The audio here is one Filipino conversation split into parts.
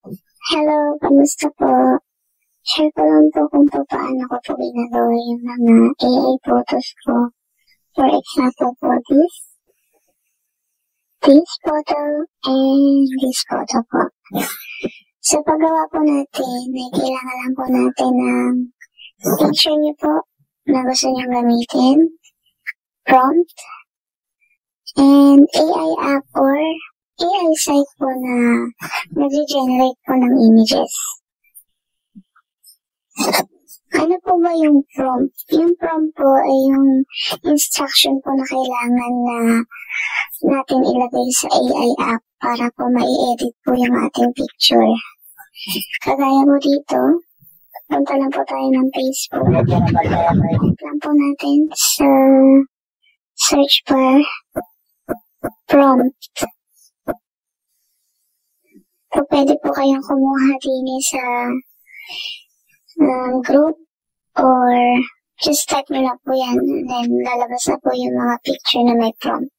Hello, kamusta po? Share ko lang po kung paano ko po ginagawa yung mga AI photos ko. For example po, this photo and this photo po. Sa paggawa po natin, may kailangan lang po natin ng picture niyo po na gusto niyong gamitin, prompt, and AI app or AI site po na nag-generate po ng images. Ano po ba yung prompt? Yung prompt po ay yung instruction po na kailangan na natin ilagay sa AI app para po mai-edit po yung ating picture. Kagaya po dito, punta lang po tayo ng Facebook. Type lang po natin sa search bar prompt. So, pwede po kayong kumuha din sa group or just type nyo lang po yan and then lalabas na po yung mga picture na may prompt.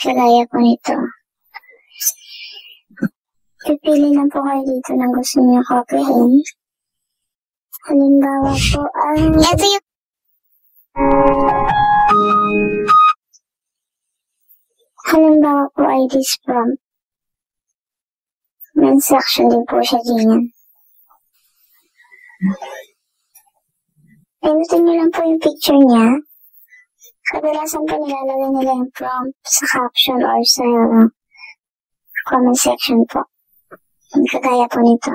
Kagaya po nito. Pipili lang po kayo dito ng gusto nyo copyhin. Halimbawa po ay this prompt. May instruction din po siya dyan. Pinutin nyo lang po yung picture niya. Kadalasan po nilalagay nila yung prompt sa caption or sa comment section po. Kagaya po nito.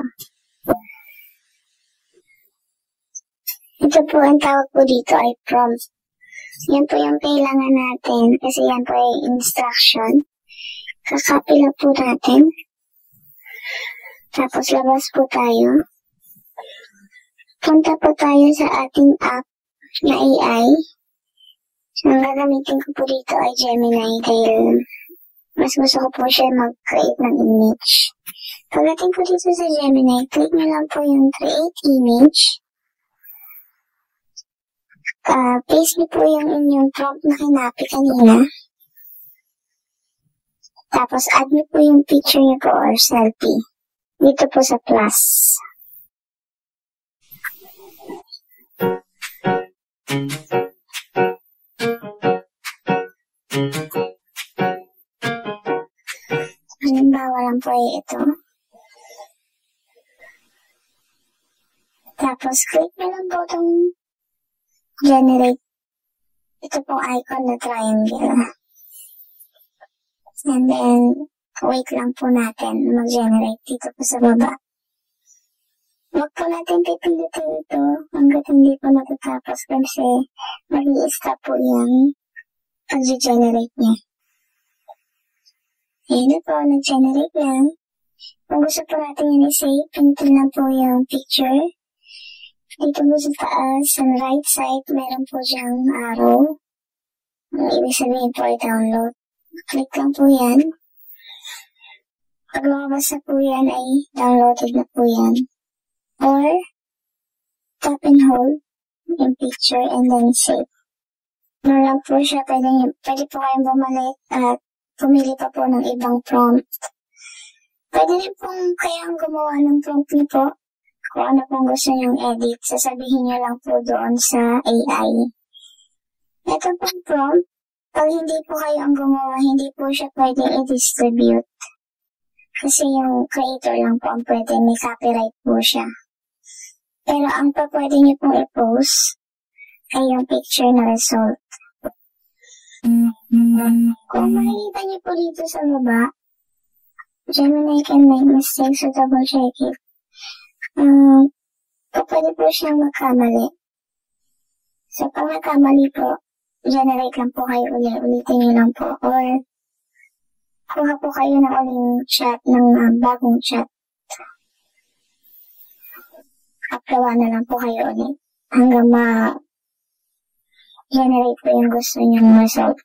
Ito po ang tawag po dito ay prompt. Yan po yung kailangan natin kasi yan po ay instruction. Kakopy lang po natin. Tapos labas po tayo. Punta po tayo sa ating app na AI. So, ang gagamitin ko po dito ay Gemini dahil mas gusto ko po siya mag-create ng image. Pagdating po dito sa Gemini, click nyo lang po yung create image. Paste nyo po yung inyong prompt na kinapi kanina. Tapos add nyo po yung picture nyo po or selfie. Dito po sa plus. Halimbawa lang po ay ito. Tapos click nyo lang po itong generate. Ito pong icon na triangle. And then, wait lang po natin mag-generate dito po sa baba. Huwag po natin pipindutin ito hanggat hindi po natatapos kasi mag-i-stop po yung pag-generate niya. Ayan na po, nag-generate lang. Kung gusto po natin yan i-save, pinutin lang po yung picture. Dito po sa taas, sa right side, meron po diyang arrow. Ibig sabihin po ay download. Click lang po yan. Pag lumabas na po yan ay downloaded na po yan. Or, tap and hold yung picture and then save. Ano lang po siya, pwede po kayong bumalik at pumili pa po ng ibang prompt. Pwede rin pong kayang gumawa ng prompt niyo po. Kung ano pong gusto nyong edit, sasabihin nyo lang po doon sa AI. Ito pong prompt, pag hindi po kayo ang gumawa, hindi po siya pwede i-distribute. Kasi yung creator lang po ang pwede, may copyright po siya. Pero ang pa pwede nyo pong i-post ay yung picture na result. Kung makikita nyo po dito sa baba, Gemini can make mistakes, so double check it. Pwede po siyang magkamali. So, pag nagkamali po, generate lang po kayo ulitin nyo lang po. Or, kuha po kayo ng uling chat, ng bagong chat. Upload na lang po kayo ulit. Hanggang ma-generate po yung gusto nyong result.